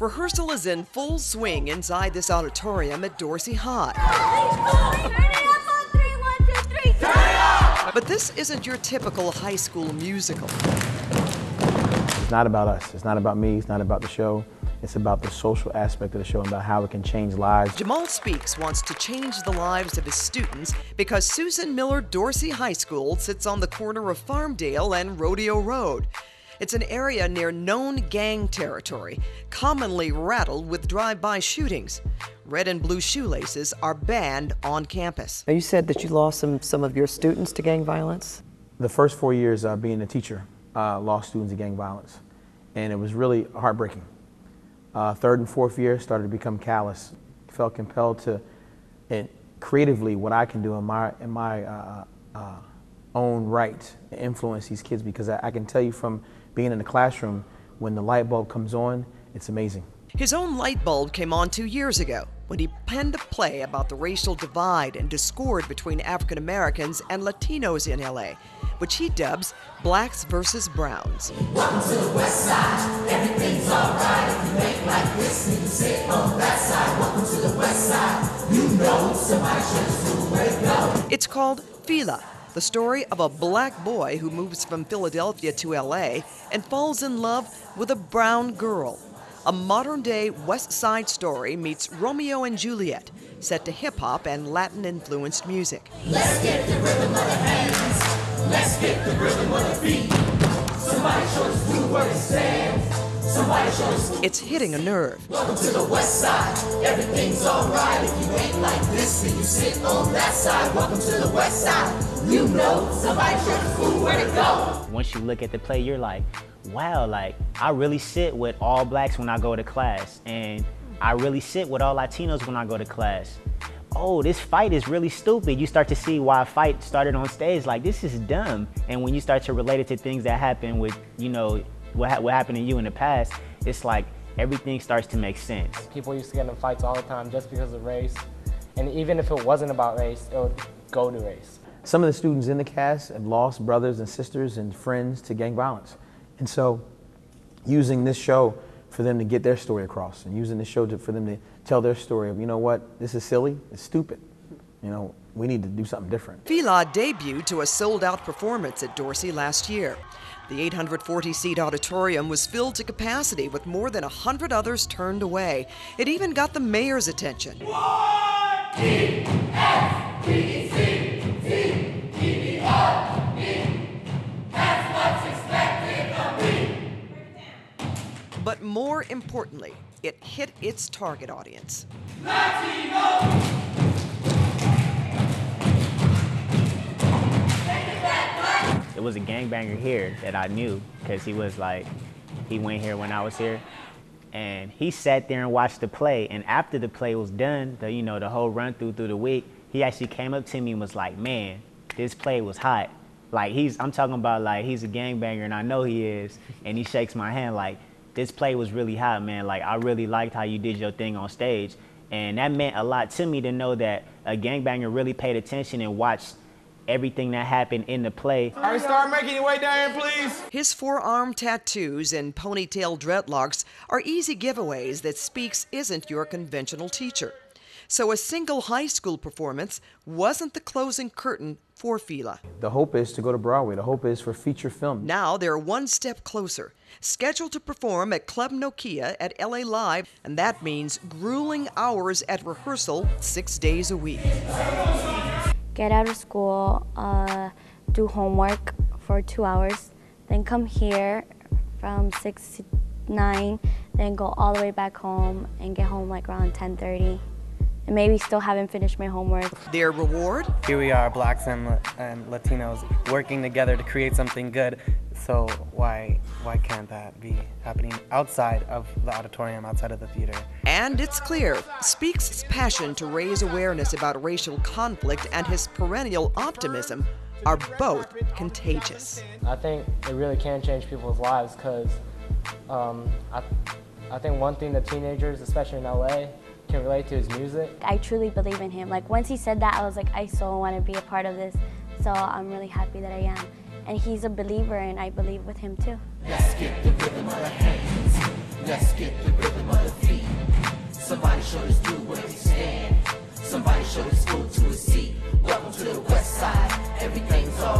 Rehearsal is in full swing inside this auditorium at Dorsey High. But this isn't your typical high school musical. It's not about us. It's not about me. It's not about the show. It's about the social aspect of the show and about how it can change lives. Jamal Speaks wants to change the lives of his students because Susan Miller Dorsey High School sits on the corner of Farmdale and Rodeo Road. It's an area near known gang territory, commonly rattled with drive-by shootings. Red and blue shoelaces are banned on campus. You said that you lost some of your students to gang violence? The first 4 years being a teacher, lost students to gang violence, and it was really heartbreaking. Third and fourth year started to become callous. Felt compelled to, and creatively, what I can do in my own right, influence these kids, because I can tell you from being in the classroom, when the light bulb comes on, it's amazing. His own light bulb came on 2 years ago when he penned a play about the racial divide and discord between African Americans and Latinos in LA, which he dubs Blacks versus Browns. Welcome to the West Side, everything's alright. If you ain't like this, you can sit on that side. Welcome to the West Side, you know somebody should just where to go. It's called Fila, the story of a black boy who moves from Philadelphia to LA and falls in love with a brown girl. A modern-day West Side Story meets Romeo and Juliet, set to hip-hop and Latin-influenced music. Let's get the rhythm of the hands. Let's get the rhythm of the feet. Somebody show us who where it stands. Somebody show us. It's hitting a nerve. Welcome to the West Side. Everything's alright. If you ain't like this, then you sit on that side. Welcome to the West Side. You know somebody show us who where to go. Once you look at the play, you're like, wow, like I really sit with all blacks when I go to class, and I really sit with all Latinos when I go to class. Oh, this fight is really stupid. You start to see why a fight started on stage. Like, this is dumb. And when you start to relate it to things that happen with, you know, what happened to you in the past, it's like everything starts to make sense. People used to get in fights all the time just because of race. And even if it wasn't about race, it would go to race. Some of the students in the cast have lost brothers and sisters and friends to gang violence. And so using this show for them to get their story across, and using this show for them to tell their story of, you know what, this is silly, it's stupid. You know, we need to do something different. Fila debuted to a sold-out performance at Dorsey last year. The 840-seat auditorium was filled to capacity with more than 100 others turned away. It even got the mayor's attention. But more importantly, it hit its target audience. It was a gangbanger here that I knew, because he was like, he went here when I was here, and he sat there and watched the play. And after the play was done, the whole run through the week, he actually came up to me and was like, man, this play was hot. Like, I'm talking about, like, he's a gangbanger, and I know he is, and he shakes my hand like, this play was really hot, man. Like, I really liked how you did your thing on stage. And that meant a lot to me to know that a gangbanger really paid attention and watched everything that happened in the play. All right, start making your way down here, please. His forearm tattoos and ponytail dreadlocks are easy giveaways that Speaks isn't your conventional teacher. So a single high school performance wasn't the closing curtain for Fila. The hope is to go to Broadway. The hope is for feature film. Now they're one step closer, scheduled to perform at Club Nokia at LA Live, and that means grueling hours at rehearsal 6 days a week. Get out of school, do homework for 2 hours, then come here from 6 to 9, then go all the way back home and get home like around 10:30. And maybe still haven't finished my homework. Their reward? Here we are, blacks and Latinos, working together to create something good. So why can't that be happening outside of the auditorium, outside of the theater? And it's clear, Speaks' passion to raise awareness about racial conflict and his perennial optimism are both contagious. I think it really can change people's lives, because I think one thing that teenagers, especially in LA, can relate to his music. I truly believe in him. Like, once he said that, I was like, I so want to be a part of this. So I'm really happy that I am. And he's a believer, and I believe with him too. Let's get the rhythm of the hands. Let's get the rhythm of the feet. Somebody show this dude where they stand. Somebody show this fool to his seat. Welcome to the west side. Everything's all